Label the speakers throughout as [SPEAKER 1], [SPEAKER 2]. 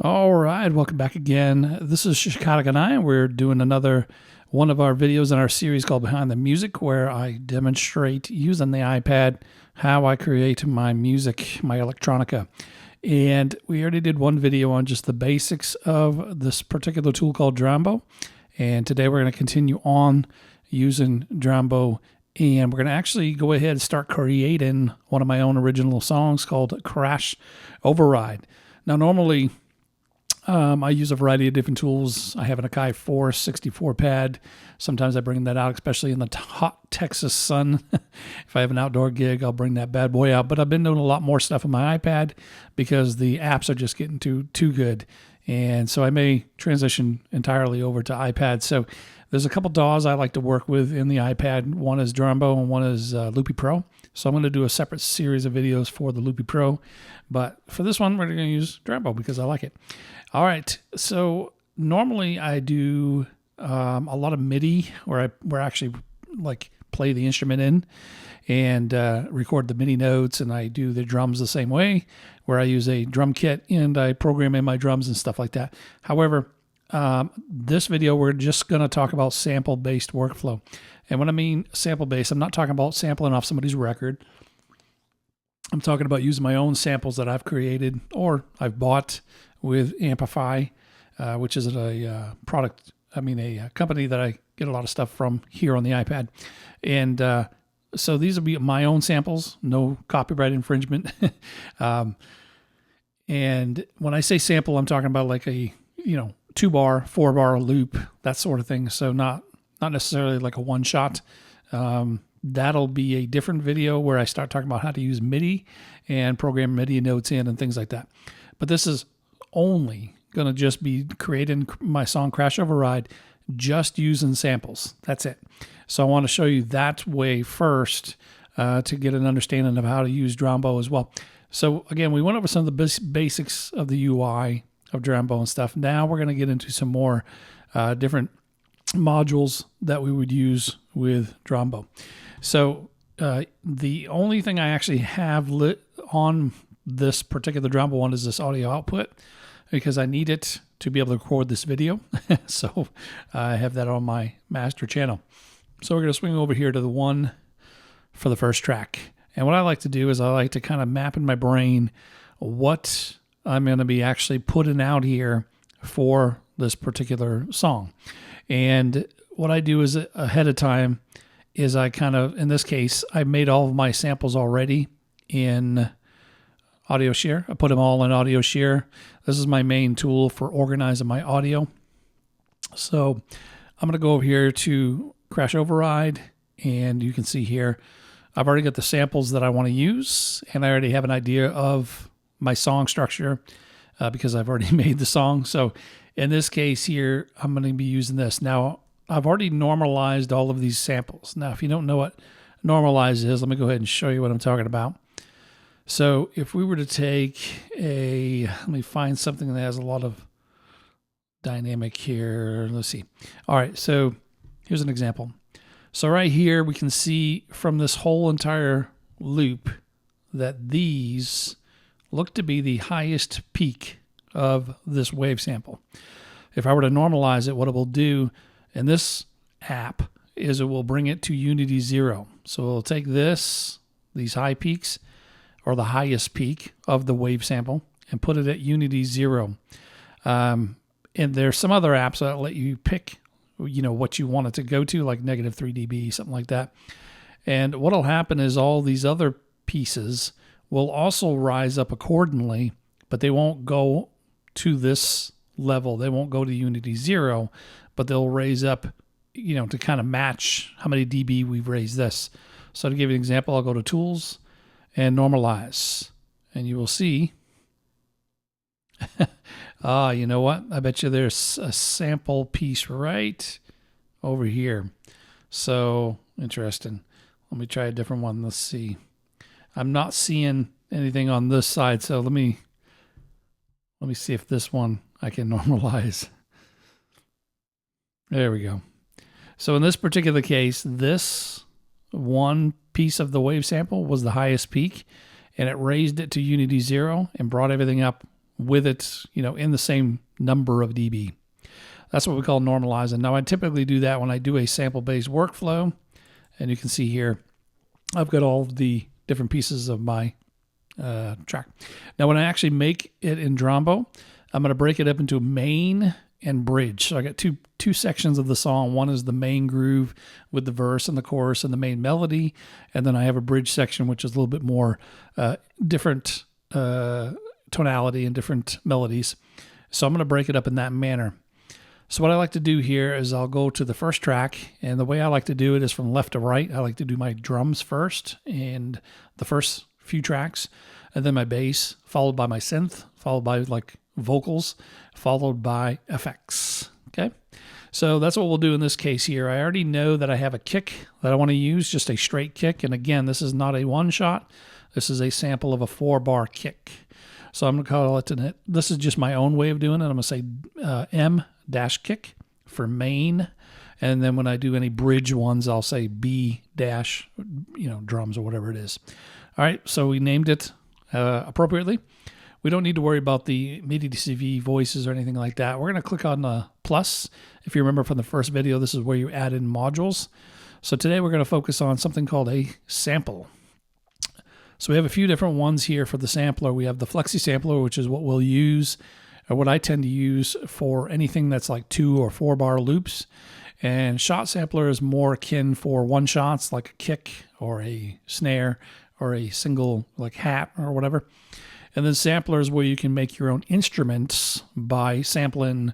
[SPEAKER 1] All right, welcome back again. This is Shikata and I. We're doing another one of our videos in our series called Behind the Music, where I demonstrate using the iPad how I create my music, my electronica. And we already did one video on just the basics of this particular tool called Drambo. And today we're going to continue on using Drambo, and we're going to actually go ahead and start creating one of my own original songs called Crash Override. Now, normally, I use a variety of different tools. I have an Akai 464 pad. Sometimes I bring that out, especially in the hot Texas sun. If I have an outdoor gig, I'll bring that bad boy out. But I've been doing a lot more stuff on my iPad because the apps are just getting too good. And so I may transition entirely over to iPad. So there's a couple DAWs I like to work with in the iPad. One is Drambo and one is Loopy Pro. So I'm going to do a separate series of videos for the Loopy Pro. But for this one, we're going to use Drambo because I like it. All right, so normally I do a lot of MIDI where I actually like play the instrument in and record the MIDI notes, and I do the drums the same way where I use a drum kit and I program in my drums and stuff like that. However, this video we're just going to talk about sample-based workflow. And when I mean sample-based, I'm not talking about sampling off somebody's record. I'm talking about using my own samples that I've created or I've bought with Amplify, which is a company that I get a lot of stuff from here on the iPad. And so these will be my own samples, no copyright infringement. And when I say sample, I'm talking about like a 2-bar, 4-bar loop, that sort of thing. So not necessarily like a one shot. That'll be a different video where I start talking about how to use MIDI and program MIDI notes in and things like that. But this is only going to just be creating my song Crash Override just using samples. That's it. So I want to show you that way first to get an understanding of how to use Drambo as well. So again, we went over some of the basics of the UI of Drambo and stuff. Now we're going to get into some more different modules that we would use with Drambo. So the only thing I actually have lit on this particular Drambo one is this audio output, because I need it to be able to record this video. So I have that on my master channel. So we're going to swing over here to the one for the first track. And what I like to do is I like to kind of map in my brain what I'm going to be actually putting out here for this particular song. And what I do is ahead of time is I kind of, in this case, I made all of my samples already in Audio Share. I put them all in Audio Share. This is my main tool for organizing my audio. So I'm going to go over here to Crash Override, and you can see here I've already got the samples that I want to use, and I already have an idea of my song structure because I've already made the song. So in this case here, I'm going to be using this. Now, I've already normalized all of these samples. Now, if you don't know what normalize is, let me go ahead and show you what I'm talking about. So if we were to take let me find something that has a lot of dynamic here. Let's see. All right, so here's an example. So right here, we can see from this whole entire loop that these look to be the highest peak of this wave sample. If I were to normalize it, what it will do in this app is it will bring it to Unity 0. So it'll take these high peaks, or the highest peak of the wave sample, and put it at Unity 0. And there's some other apps that let you pick, what you want it to go to, like negative 3 dB, something like that. And what'll happen is all these other pieces will also rise up accordingly, but they won't go to this level. They won't go to Unity 0, but they'll raise up, to kind of match how many dB we've raised this. So to give you an example, I'll go to Tools and Normalize, and you will see, you know what? I bet you there's a sample piece right over here. So interesting. Let me try a different one. Let's see. I'm not seeing anything on this side, so let me see if this one I can normalize. There we go. So in this particular case, this one piece of the wave sample was the highest peak, and it raised it to Unity 0 and brought everything up with it, in the same number of dB. That's what we call normalizing. Now, I typically do that when I do a sample-based workflow. And you can see here, I've got all the different pieces of my track. Now, when I actually make it in Drambo, I'm going to break it up into main and bridge. So I got two sections of the song. One is the main groove with the verse and the chorus and the main melody. And then I have a bridge section, which is a little bit more different tonality and different melodies. So I'm going to break it up in that manner. So what I like to do here is I'll go to the first track, and the way I like to do it is from left to right. I like to do my drums first and the first few tracks, and then my bass, followed by my synth, followed by like vocals, followed by effects. Okay, so that's what we'll do in this case here. I already know that I have a kick that I want to use, just a straight kick, and again, this is not a one shot. This is a sample of a 4-bar kick. So I'm going to call it, this is just my own way of doing it. I'm going to say M-kick for main. And then when I do any bridge ones, I'll say B- drums or whatever it is. All right, so we named it appropriately. We don't need to worry about the MIDI-to-CV voices or anything like that. We're going to click on the plus. If you remember from the first video, this is where you add in modules. So today we're going to focus on something called a sample. So we have a few different ones here for the sampler. We have the flexi sampler, which is what we'll use, or what I tend to use for anything that's like 2 or 4 bar loops. And shot sampler is more akin for one shots, like a kick or a snare or a single like hat or whatever. And then sampler is where you can make your own instruments by sampling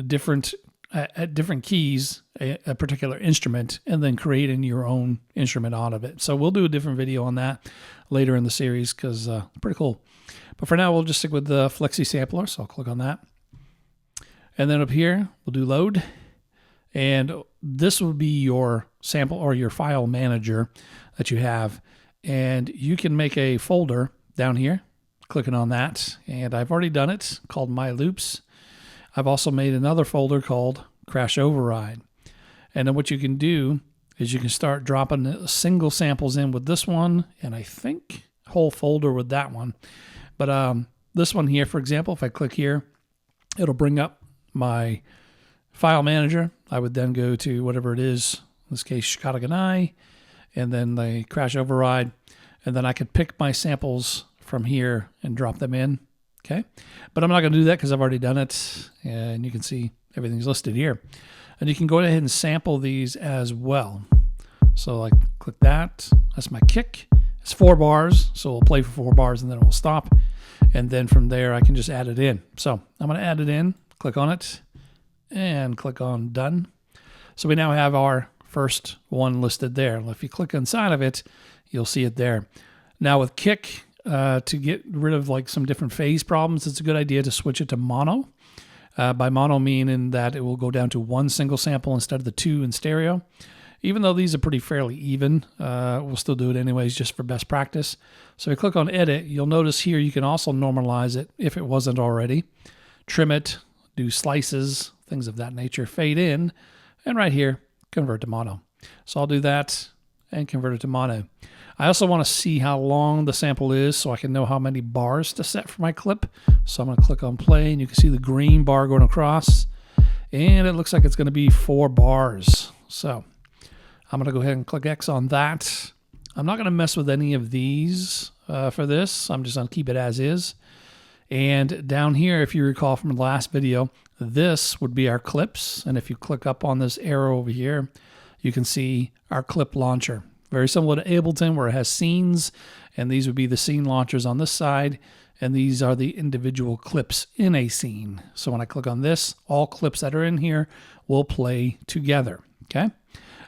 [SPEAKER 1] different at different keys a particular instrument and then creating your own instrument out of it. So we'll do a different video on that later in the series because pretty cool. But for now, we'll just stick with the flexi sampler. So I'll click on that. And then up here, we'll do load. And this will be your sample or your file manager that you have. And you can make a folder down here, clicking on that. And I've already done it, called My Loops. I've also made another folder called Crash Override. And then what you can do is you can start dropping single samples in with this one, and I think whole folder with that one. But this one here, for example, if I click here, it'll bring up my file manager. I would then go to whatever it is, in this case, Shikataganai, and then the Crash Override, and then I could pick my samples from here and drop them in. Okay, but I'm not going to do that because I've already done it, and you can see everything's listed here. And you can go ahead and sample these as well. So I click that. That's my kick. It's 4 bars, so we'll play for 4 bars and then it will stop. And then from there, I can just add it in. So I'm going to add it in, click on it, and click on done. So we now have our first one listed there. If you click inside of it, you'll see it there. Now with kick, to get rid of like some different phase problems, it's a good idea to switch it to mono. By mono meaning that it will go down to 1 single sample instead of the 2 in stereo. Even though these are pretty fairly even, we'll still do it anyways just for best practice. So if you click on edit, you'll notice here you can also normalize it if it wasn't already. Trim it, do slices, things of that nature, fade in, and right here, convert to mono. So I'll do that and convert it to mono. I also want to see how long the sample is so I can know how many bars to set for my clip. So I'm going to click on play, and you can see the green bar going across. And it looks like it's going to be 4 bars. So I'm going to go ahead and click X on that. I'm not going to mess with any of these for this. I'm just going to keep it as is. And down here, if you recall from the last video, this would be our clips. And if you click up on this arrow over here, you can see our clip launcher. Very similar to Ableton where it has scenes, and these would be the scene launchers on this side, and these are the individual clips in a scene. So when I click on this, all clips that are in here will play together, okay?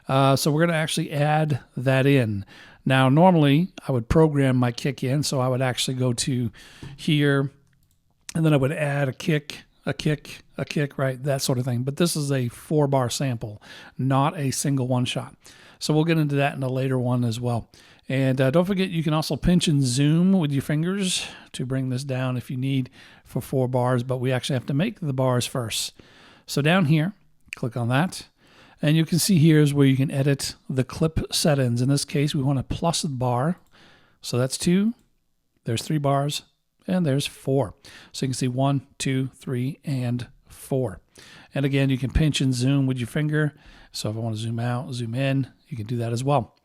[SPEAKER 1] So we're going to actually add that in. Now, normally, I would program my kick in, so I would actually go to here, and then I would add a kick, right, that sort of thing. But this is a 4-bar sample, not a single one-shot. So we'll get into that in a later one as well. And don't forget, you can also pinch and zoom with your fingers to bring this down if you need for 4 bars, but we actually have to make the bars first. So down here, click on that. And you can see here is where you can edit the clip settings. In this case, we want a plus bar. So that's 2. There's 3 bars. and there's 4. So you can see 1, 2, 3, and 4. And again, you can pinch and zoom with your finger. So if I want to zoom out, zoom in, you can do that as well.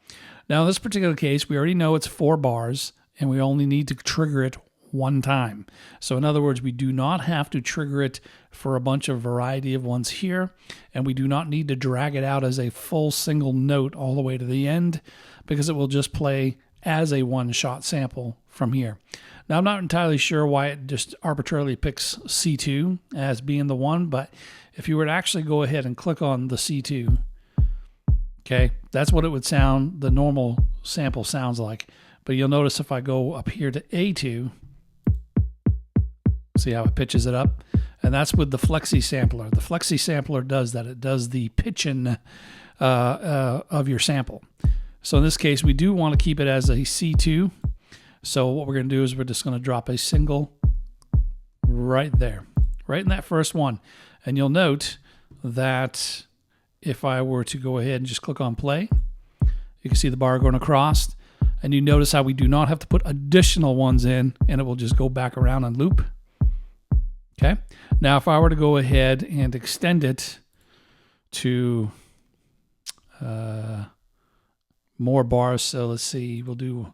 [SPEAKER 1] Now in this particular case, we already know it's 4 bars, and we only need to trigger it 1 time. So in other words, we do not have to trigger it for a bunch of variety of ones here, and we do not need to drag it out as a full single note all the way to the end, because it will just play as a one-shot sample from here. Now I'm not entirely sure why it just arbitrarily picks C2 as being the one, but if you were to actually go ahead and click on the C2, okay, that's what it would sound, the normal sample sounds like. But you'll notice if I go up here to A2, see how it pitches it up? And that's with the Flexi Sampler. The Flexi Sampler does that. It does the pitching of your sample. So in this case, we do want to keep it as a C2. So what we're going to do is we're just going to drop a single right there, right in that first one. And you'll note that if I were to go ahead and just click on play, you can see the bar going across. And you notice how we do not have to put additional ones in, and it will just go back around and loop. Okay. Now, if I were to go ahead and extend it to more bars, so let's see, we'll do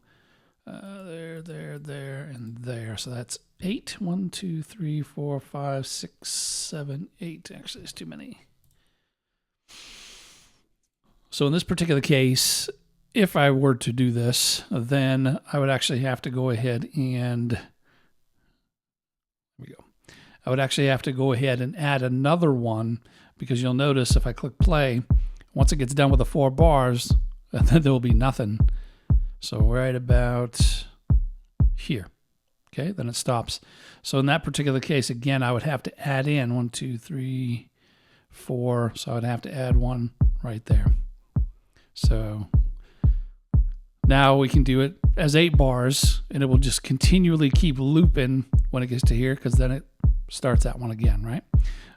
[SPEAKER 1] there, and there. So that's 8. 1, 2, 3, 4, 5, 6, 7, 8. Actually, there's too many. So in this particular case, if I were to do this, then I would actually have to go ahead and there we go. I would actually have to go ahead and add another one, because you'll notice if I click play, once it gets done with the 4 bars, then there will be nothing. So right about here. Okay, then it stops. So in that particular case, again, I would have to add in 1, 2, 3, 4. So I would have to add one right there. So now we can do it as 8 bars, and it will just continually keep looping when it gets to here, because then it starts that one again, right?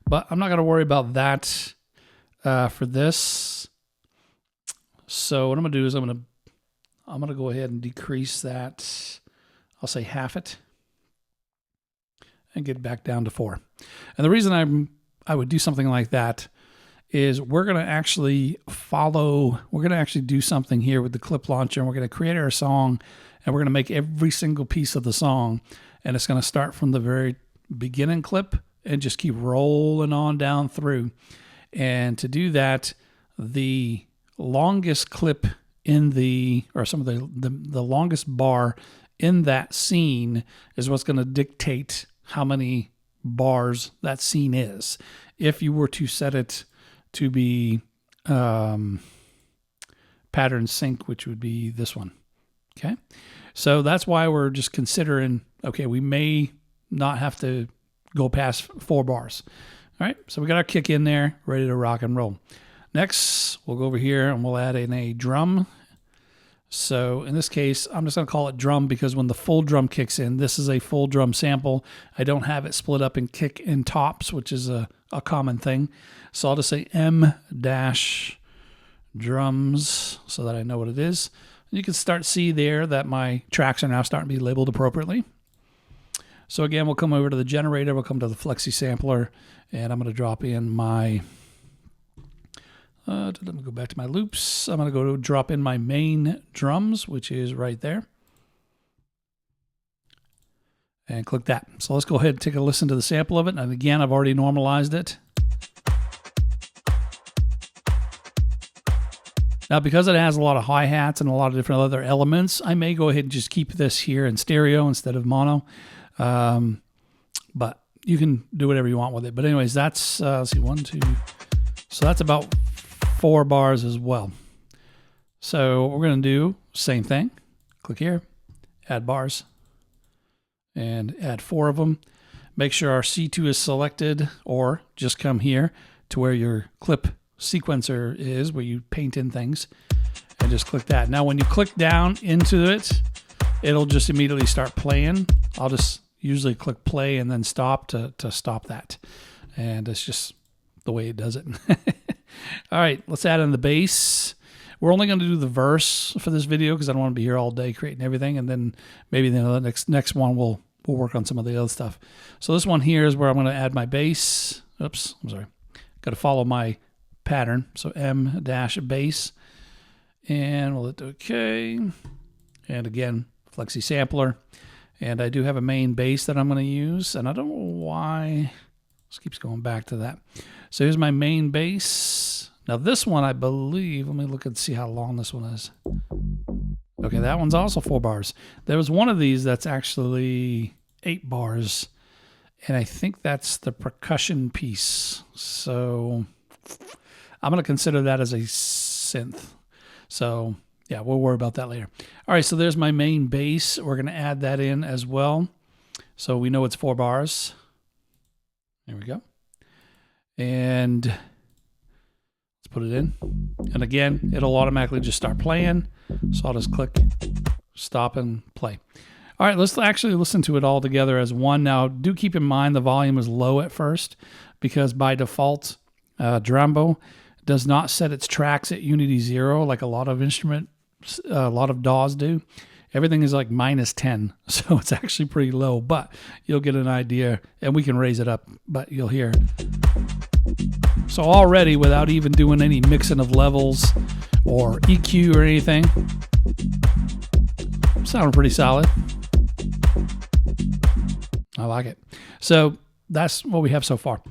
[SPEAKER 1] But I'm not going to worry about that for this. So what I'm going to do is I'm going to go ahead and decrease that. I'll say half it, and get back down to 4. And the reason I would do something like that is we're going to actually do something here with the clip launcher, and we're going to create our song, and we're going to make every single piece of the song, and it's going to start from the very beginning clip and just keep rolling on down through. And to do that, the longest clip in the longest bar in that scene is what's going to dictate how many bars that scene is. If you were to set it to be pattern sync, which would be this one. Okay. So that's why we're just considering, okay, we may not have to go past 4 bars. All right. So we got our kick in there, ready to rock and roll. Next, we'll go over here and we'll add in a drum. So in this case, I'm just going to call it drum, because when the full drum kicks in, this is a full drum sample. I don't have it split up in kick and tops, which is a common thing. So I'll just say M-drums so that I know what it is. And you can start to see there that my tracks are now starting to be labeled appropriately. So again, we'll come over to the generator. We'll come to the Flexi Sampler, and I'm going to drop in my... let me go back to my loops. I'm going to go to drop in my main drums, which is right there. And click that. So let's go ahead and take a listen to the sample of it. And again, I've already normalized it. Now, because it has a lot of hi-hats and a lot of different other elements, I may go ahead and just keep this here in stereo instead of mono. But you can do whatever you want with it. But anyways, that's, let's see, 1, 2. So that's about 4 bars as well. So what we're going to do, same thing. Click here, add bars, and add 4 of them. Make sure our C2 is selected, or just come here to where your clip sequencer is, where you paint in things, and just click that. Now when you click down into it, it'll just immediately start playing. I'll just usually click play and then stop to stop that. And it's just the way it does it. All right, let's add in the bass. We're only going to do the verse for this video because I don't want to be here all day creating everything, and then maybe the next one we'll we'll work on some of the other stuff. So this one here is where I'm going to add my bass. Oops, I'm sorry. Got to follow my pattern. So M-bass. And we'll hit OK. And again, Flexi Sampler. And I do have a main bass that I'm going to use. And I don't know why this keeps going back to that. So here's my main bass. Now this one, I believe, let me look and see how long this one is. Okay, that one's also 4 bars. There was one of these that's actually 8 bars. And I think that's the percussion piece. So I'm going to consider that as a synth. So yeah, we'll worry about that later. All right, so there's my main bass. We're going to add that in as well. So we know it's 4 bars. There we go. And let's put it in. And again, it'll automatically just start playing. So I'll just click stop and play. All right, let's actually listen to it all together as one. Now, do keep in mind the volume is low at first because by default, Drambo does not set its tracks at Unity 0 like a lot of DAWs do. Everything is like -10, so it's actually pretty low, but you'll get an idea, and we can raise it up, but you'll hear. So already, without even doing any mixing of levels or EQ or anything, sounding pretty solid. I like it. So that's what we have so far.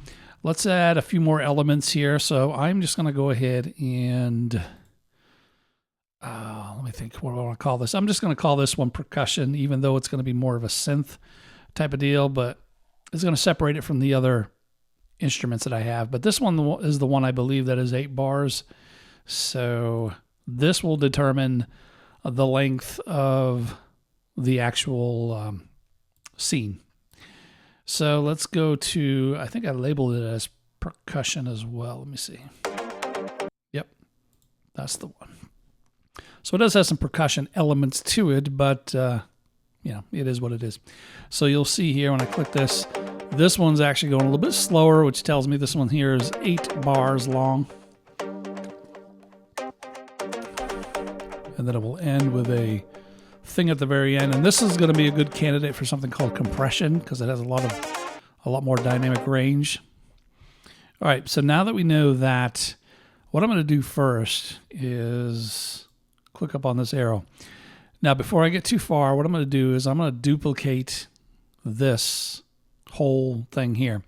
[SPEAKER 1] Let's add a few more elements here. So I'm just going to go ahead and let me think what do I want to call this. I'm just going to call this one percussion, even though it's going to be more of a synth type of deal, but it's going to separate it from the other instruments that I have. But this one is the one I believe that is 8 bars. So this will determine the length of the actual scene. So let's go to, I think I labeled it as percussion as well. Let me see. Yep, that's the one. So it does have some percussion elements to it, but yeah, it is what it is. So you'll see here when I click this, this one's actually going a little bit slower, which tells me this one here is 8 bars long. And then it will end with a thing at the very end. And this is going to be a good candidate for something called compression because it has a lot more dynamic range. All right, so now that we know that, what I'm going to do first is click up on this arrow. Now, before I get too far, what I'm going to do is I'm going to duplicate this whole thing here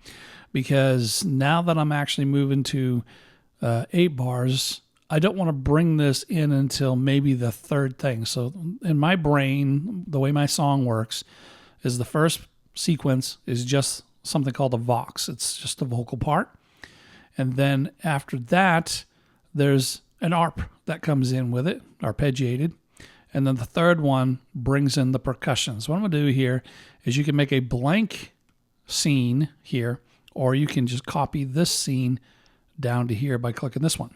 [SPEAKER 1] because now that I'm actually moving to 8 bars, I don't want to bring this in until maybe the 3rd thing. So in my brain, the way my song works is the first sequence is just something called a vox. It's just a vocal part. And then after that, there's an arp that comes in with it, arpeggiated. And then the 3rd one brings in the percussion. So what I'm going to do here is you can make a blank scene here, or you can just copy this scene down to here by clicking this one.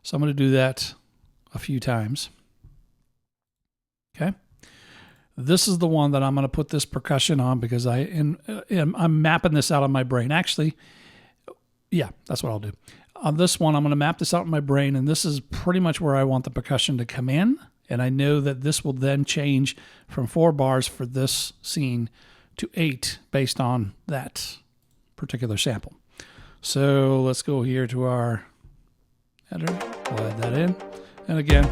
[SPEAKER 1] So I'm going to do that a few times. Okay. This is the one that I'm going to put this percussion on because I'm mapping this out on my brain. Actually, yeah, that's what I'll do. On this one, I'm going to map this out in my brain, and this is pretty much where I want the percussion to come in. And I know that this will then change from 4 bars for this scene to 8 based on that particular sample. So let's go here to our editor. We'll add that in. And again,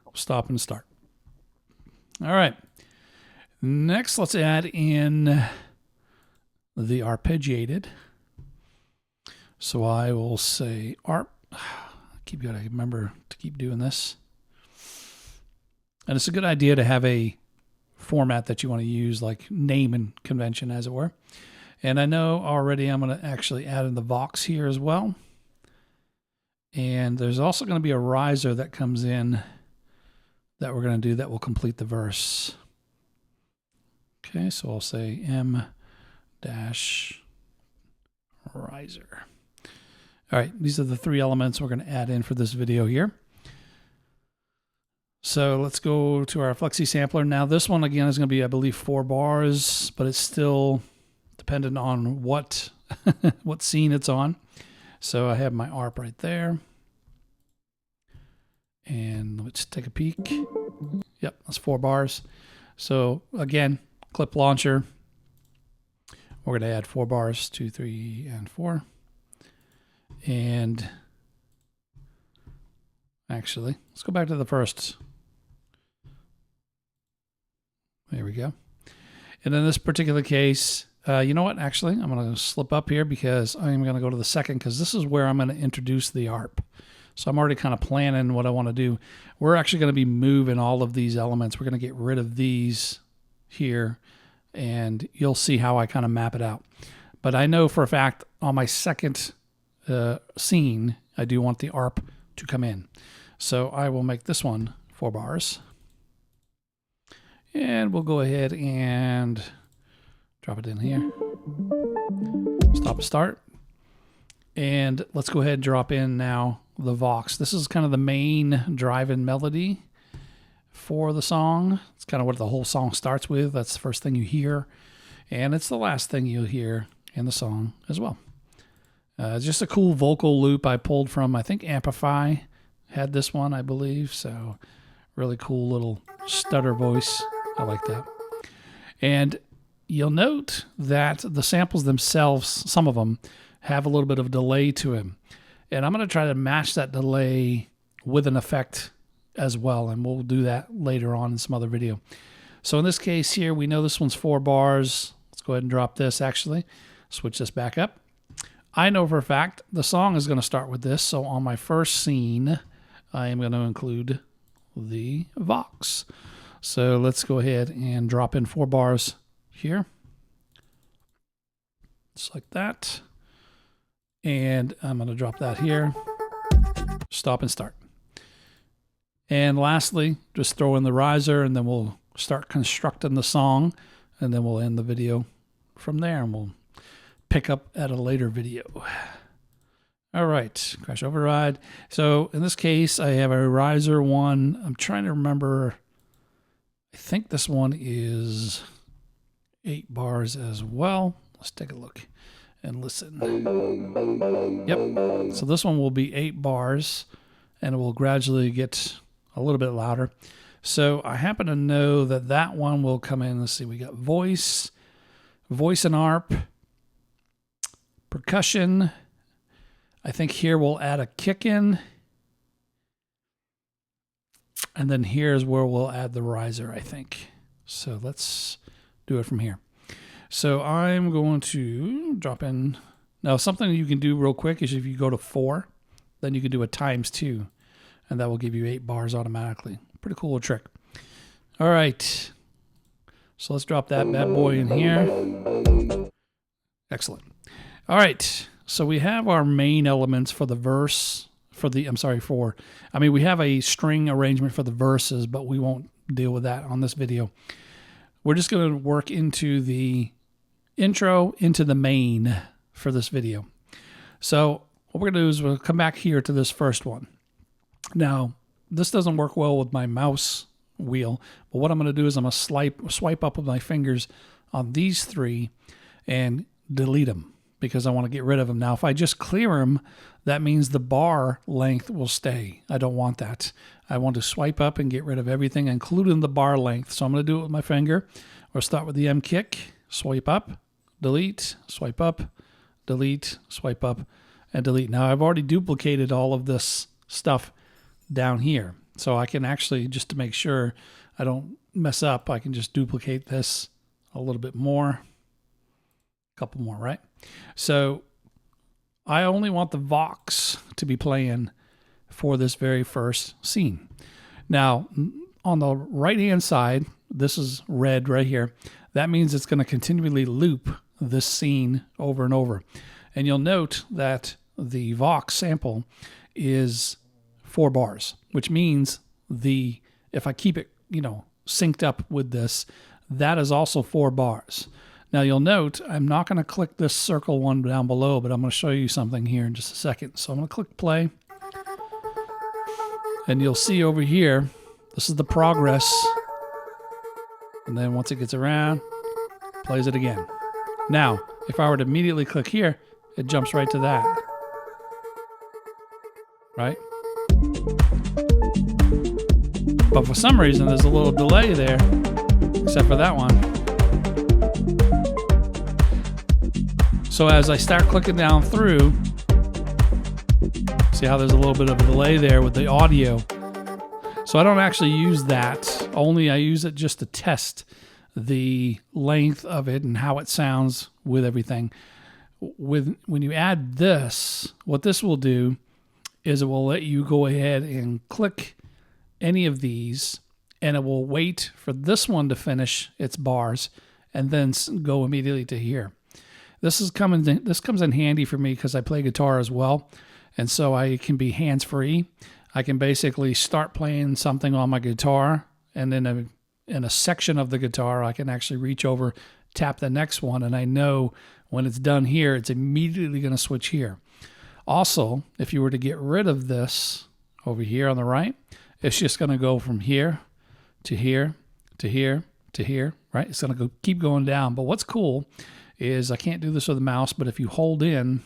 [SPEAKER 1] we'll stop and start. All right. Next, let's add in the arpeggiated. So I will say arp. You gotta remember to keep doing this. And it's a good idea to have a format that you want to use, like name and convention, as it were. And I know already I'm going to actually add in the vox here as well. And there's also going to be a riser that comes in that we're going to do that will complete the verse. Okay, so I'll say M-riser. All right, these are the 3 elements we're going to add in for this video here. So let's go to our Flexi Sampler. Now this one again is going to be, I believe, 4 bars, but it's still dependent on what what scene it's on. So I have my ARP right there. And let's take a peek. Yep, that's 4 bars. So again, clip launcher, We're going to add 4 bars, 2, 3, and 4. And actually, let's go back to the first. There we go. And in this particular case, you know what? Actually, I'm going to slip up here because I'm going to go to the second, because this is where I'm going to introduce the ARP. So I'm already kind of planning what I want to do. We're actually going to be moving all of these elements. We're going to get rid of these here, and you'll see how I kind of map it out. But I know for a fact on my second scene, I do want the ARP to come in. So I will make this one 4 bars. And we'll go ahead and drop it in here. Stop and start. And let's go ahead and drop in now the Vox. This is kind of the main drive-in melody for the song. It's kind of what the whole song starts with. That's the first thing you hear. And it's the last thing you'll hear in the song as well. It's just a cool vocal loop I pulled from, I think Amplify had this one, I believe. So really cool little stutter voice. I like that. And you'll note that the samples themselves, some of them, have a little bit of delay to them. And I'm going to try to match that delay with an effect as well. And we'll do that later on in some other video. So in this case here, we know this one's 4 bars. Let's go ahead and drop this actually. Switch this back up. I know for a fact the song is going to start with this. So on my first scene, I am going to include the Vox. So let's go ahead and drop in 4 bars here. Just like that. And I'm going to drop that here. Stop and start. And lastly, just throw in the riser, and then we'll start constructing the song, and then we'll end the video from there, and we'll pick up at a later video. All right, crash override. So in this case, I have a riser one. I'm trying to remember. I think this one is 8 bars as well. Let's take a look and listen. Yep. So this one will be 8 bars, and it will gradually get a little bit louder. So I happen to know that that one will come in. Let's see. We got voice and ARP, percussion. I think here we'll add a kick in. And then here's where we'll add the riser, I think. So let's do it from here. So I'm going to drop in. Now, something you can do real quick is if you go to 4, then you can do a ×2, and that will give you 8 bars automatically. Pretty cool trick. All right. So let's drop that bad boy in here. Excellent. All right. So we have our main elements for the verse. We have a string arrangement for the verses, but we won't deal with that on this video. We're just going to work into the intro, into the main for this video. So what we're going to do is we'll come back here to this first one. Now, this doesn't work well with my mouse wheel, but what I'm going to do is I'm going to swipe up with my fingers on these 3 and delete them, because I want to get rid of them. Now, if I just clear them, that means the bar length will stay. I don't want that. I want to swipe up and get rid of everything, including the bar length. So I'm going to do it with my finger. We'll start with the M kick, swipe up, delete, swipe up, delete, swipe up, and delete. Now, I've already duplicated all of this stuff down here. So I can actually, just to make sure I don't mess up, I can just duplicate this a little bit more. A couple more, right? So I only want the Vox to be playing for this very first scene. Now, on the right-hand side, this is red right here. That means it's going to continually loop this scene over and over. And you'll note that the Vox sample is 4 bars, which means if I keep it, synced up with this, that is also 4 bars. Now you'll note I'm not going to click this circle one down below, but I'm going to show you something here in just a second. So I'm going to click play, and you'll see over here, this is the progress. And then once it gets around, plays it again. Now, if I were to immediately click here, it jumps right to that. Right? But for some reason, there's a little delay there, except for that one. So as I start clicking down through, see how there's a little bit of a delay there with the audio. So I don't actually use that. Only I use it just to test the length of it and how it sounds with everything. When you add this, what this will do is it will let you go ahead and click any of these, and it will wait for this one to finish its bars and then go immediately to here. This comes in handy for me because I play guitar as well, and so I can be hands-free. I can basically start playing something on my guitar, and then in a section of the guitar, I can actually reach over, tap the next one, and I know when it's done here, it's immediately going to switch here. Also, if you were to get rid of this over here on the right, it's just going to go from here to here to here to here, right? It's going to keep going down. But what's cool is I can't do this with the mouse, but if you hold in,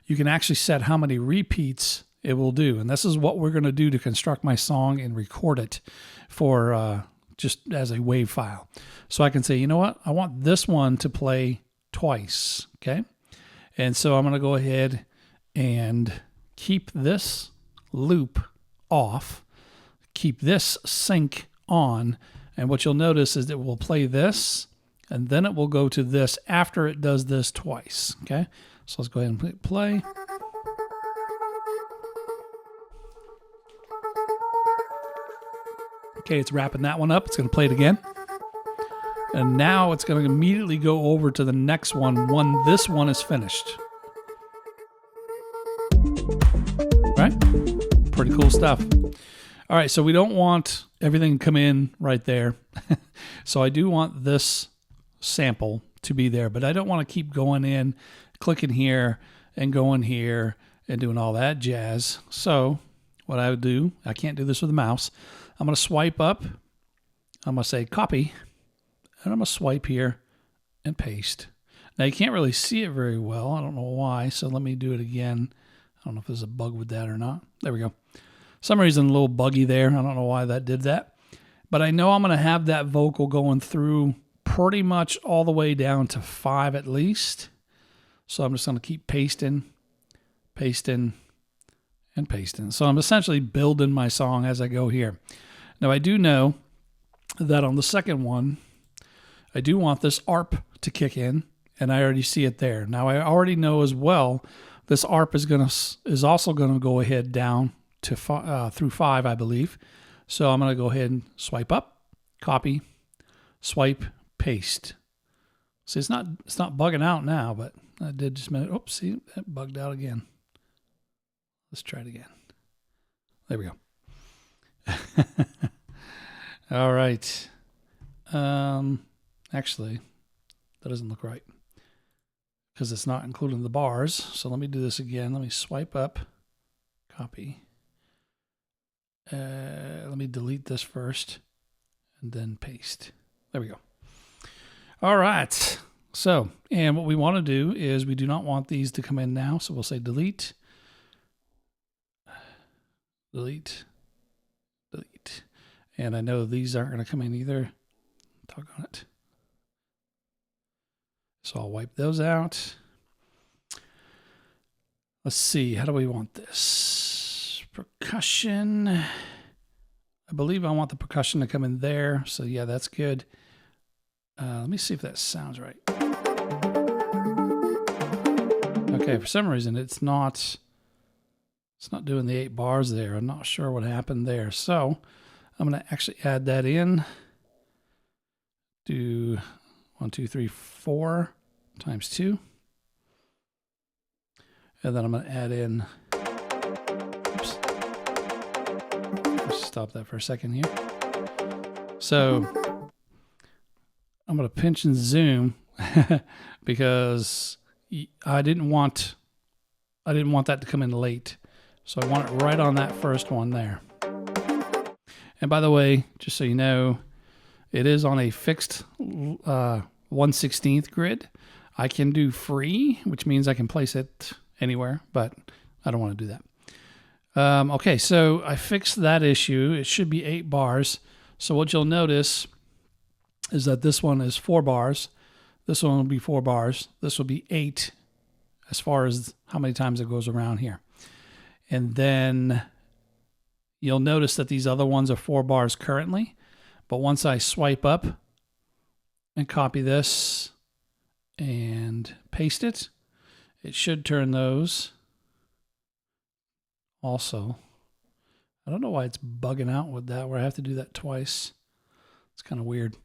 [SPEAKER 1] you can actually set how many repeats it will do. And this is what we're going to do to construct my song and record it for just as a WAV file. So I can say, you know what? I want this one to play twice, okay? And so I'm going to go ahead and keep this loop off, keep this sync on, and what you'll notice is it will play this, and then it will go to this after it does this twice, okay? So let's go ahead and hit play. Okay, it's wrapping that one up. It's going to play it again. And now it's going to immediately go over to the next one when this one is finished. Right? Pretty cool stuff. All right, so we don't want everything to come in right there. So I do want this sample to be there, but I don't want to keep going in, clicking here and going here and doing all that jazz. So what I would do, I can't do this with a mouse. I'm going to swipe up. I'm going to say copy, and I'm going to swipe here and paste. Now you can't really see it very well. I don't know why, so let me do it again. I don't know if there's a bug with that or not. There we go. Some reason a little buggy there. I don't know why that did that. But I know I'm going to have that vocal going through pretty much all the way down to 5 at least. So I'm just going to keep pasting, pasting, and pasting. So I'm essentially building my song as I go here. Now I do know that on the second one, I do want this ARP to kick in, and I already see it there. Now I already know as well this ARP is also going to go ahead down to through 5, I believe. So I'm going to go ahead and swipe up, copy, swipe, paste. See, it's not bugging out now, but I did just a minute. Oops, see, it bugged out again. Let's try it again. There we go. All right. Actually, that doesn't look right because it's not including the bars. So let me do this again. Let me swipe up, copy. Let me delete this first and then paste. There we go. All right. So, and what we want to do is we do not want these to come in now. So we'll say delete, delete, delete. And I know these aren't going to come in either. Talk on it. So I'll wipe those out. Let's see. How do we want this? Percussion. I believe I want the percussion to come in there. So yeah, that's good. Let me see if that sounds right. Okay, for some reason it's not doing the 8 bars there. I'm not sure what happened there. So I'm going to actually add that in. Do 1, 2, 3, 4 times 2. And then I'm going to add in, oops. Let's stop that for a second here. So I'm going to pinch and zoom because I didn't want that to come in late. So I want it right on that first one there. And by the way, just so you know, it is on a fixed 1/16 grid. I can do free, which means I can place it anywhere, but I don't want to do that. Okay, so I fixed that issue. It should be 8 bars. So what you'll notice is that this one is 4 bars. This one will be 4 bars. This will be 8 as far as how many times it goes around here. And then you'll notice that these other ones are 4 bars currently. But once I swipe up and copy this and paste it, it should turn those also. I don't know why it's bugging out with that, where I have to do that twice. It's kind of weird.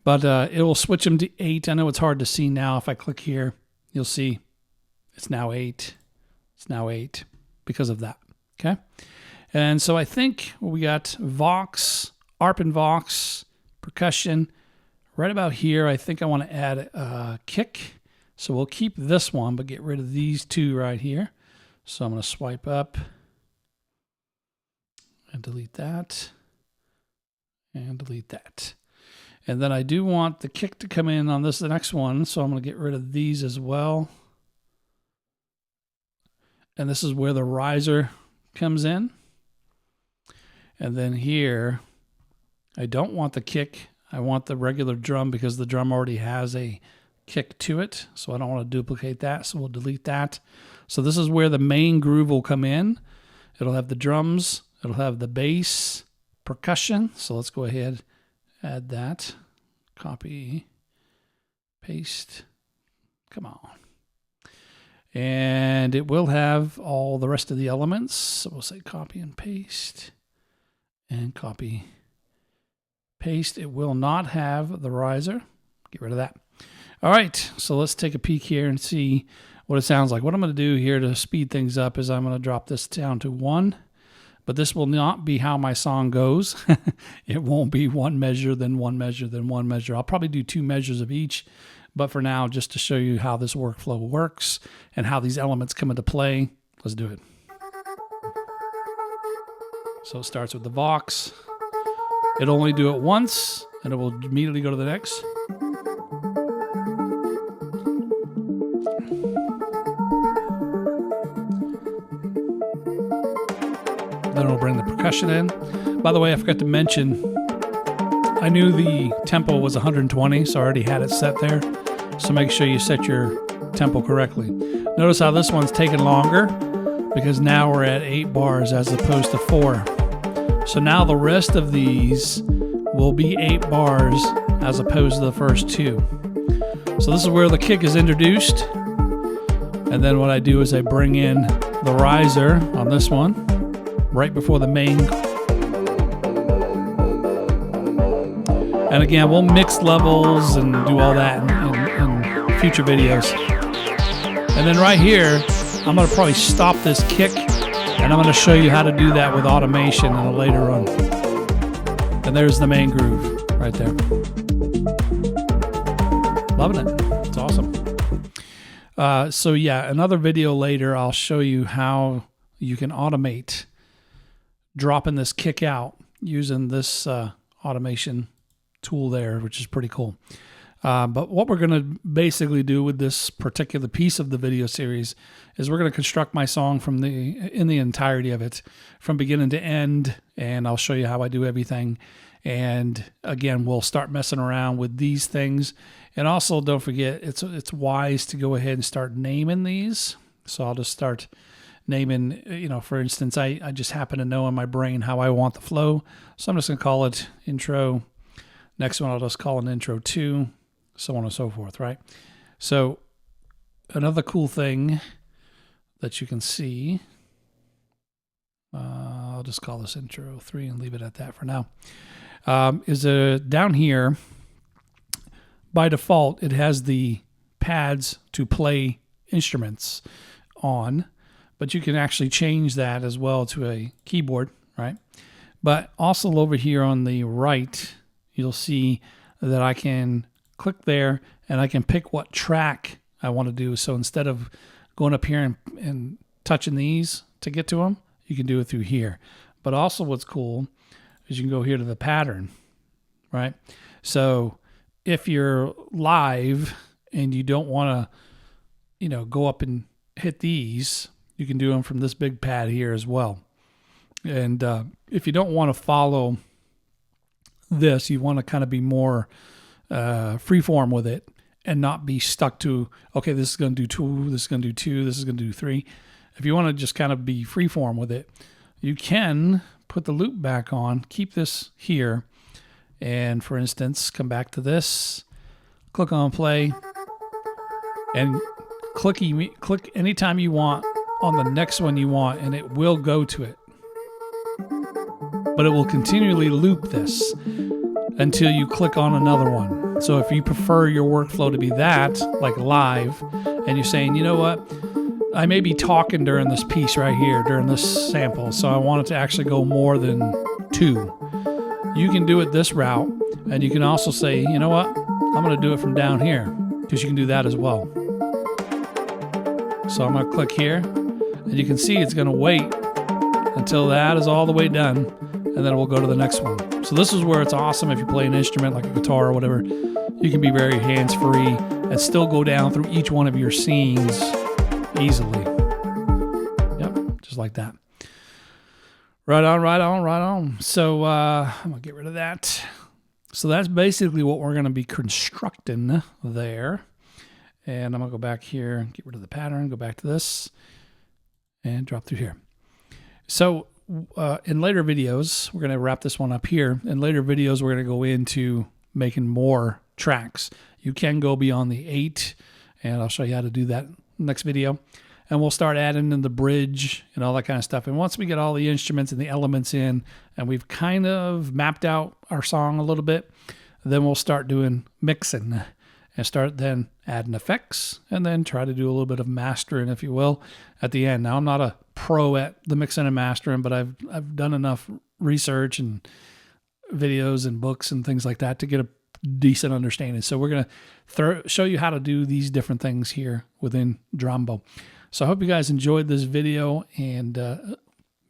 [SPEAKER 1] But it will switch them to 8. I know it's hard to see now. If I click here, you'll see it's now 8. It's now 8 because of that. Okay. And so I think we got Vox, ARP and Vox, percussion. Right about here, I think I want to add a kick. So we'll keep this one, but get rid of these 2 right here. So I'm going to swipe up and delete that and delete that. And then I do want the kick to come in on this, the next one. So I'm going to get rid of these as well. And this is where the riser comes in. And then here, I don't want the kick. I want the regular drum because the drum already has a kick to it. So I don't want to duplicate that. So we'll delete that. So this is where the main groove will come in. It'll have the drums. It'll have the bass, percussion. So let's go ahead, add that. Copy, paste. Come on. And it will have all the rest of the elements. So we'll say copy and paste. And copy, paste. It will not have the riser. Get rid of that. All right, so let's take a peek here and see what it sounds like. What I'm going to do here to speed things up is I'm going to drop this down to 1. But this will not be how my song goes. It won't be 1 measure, then 1 measure, then 1 measure. I'll probably do 2 measures of each. But for now, just to show you how this workflow works and how these elements come into play, let's do it. So it starts with the Vox. It'll only do it once, and it will immediately go to the next. Then it'll bring the percussion in. By the way, I forgot to mention, I knew the tempo was 120, so I already had it set there. So make sure you set your tempo correctly. Notice how this one's taking longer because now we're at 8 bars as opposed to 4. So now the rest of these will be 8 bars as opposed to the first 2. So this is where the kick is introduced. And then what I do is I bring in the riser on this one right before the main. And again, we'll mix levels and do all that in future videos. And then right here, I'm going to probably stop this kick, and I'm going to show you how to do that with automation in a later run. And there's the main groove right there. Loving it. It's awesome. So yeah, another video later, I'll show you how you can automate dropping this kick out using this automation tool there, which is pretty cool. But what we're going to basically do with this particular piece of the video series is we're going to construct my song in the entirety of it from beginning to end, and I'll show you how I do everything. And again, we'll start messing around with these things. And also, don't forget, it's wise to go ahead and start naming these. So I'll just start naming, for instance, I just happen to know in my brain how I want the flow. So I'm just going to call it intro. Next one I'll just call an intro 2, so on and so forth, right? So another cool thing that you can see, I'll just call this intro 3 and leave it at that for now, is down here, by default, it has the pads to play instruments on, but you can actually change that as well to a keyboard, right? But also over here on the right, you'll see that I can click there and I can pick what track I want to do. So instead of going up here and touching these to get to them, you can do it through here. But also what's cool is you can go here to the pattern, right? So if you're live and you don't want to, go up and hit these, you can do them from this big pad here as well. And if you don't want to follow this, you want to kind of be more freeform with it, and not be stuck to, okay, this is going to do 2, this is going to do 2, this is going to do 3. If you want to just kind of be freeform with it, you can put the loop back on, keep this here, and for instance, come back to this, click on play, and click anytime you want on the next one you want, and it will go to it. But it will continually loop this until you click on another one. So if you prefer your workflow to be that, like live, and you're saying, you know what, I may be talking during this piece right here, during this sample, so I want it to actually go more than 2. You can do it this route, and you can also say, you know what, I'm going to do it from down here, because you can do that as well. So I'm going to click here, and you can see it's going to wait until that is all the way done, and then we'll go to the next one. So this is where it's awesome if you play an instrument like a guitar or whatever. You can be very hands-free and still go down through each one of your scenes easily. Yep, just like that. Right on, right on, right on. So I'm going to get rid of that. So that's basically what we're going to be constructing there. And I'm going to go back here, get rid of the pattern, go back to this, and drop through here. So in later videos, we're going to wrap this one up here. In later videos, we're going to go into making more tracks. You can go beyond the 8, and I'll show you how to do that next video. And we'll start adding in the bridge and all that kind of stuff. And once we get all the instruments and the elements in, and we've kind of mapped out our song a little bit, then we'll start doing mixing and start then adding effects, and then try to do a little bit of mastering, if you will, at the end. Now, I'm not a pro at the mixing and mastering, but I've done enough research and videos and books and things like that to get a decent understanding. So we're going to show you how to do these different things here within Drambo. So I hope you guys enjoyed this video, and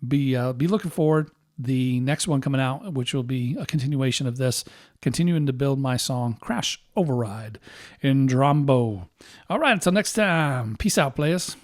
[SPEAKER 1] be looking forward the next one coming out, which will be a continuation of this, continuing to build my song Crash Override in Drambo. All right, until next time, peace out, players.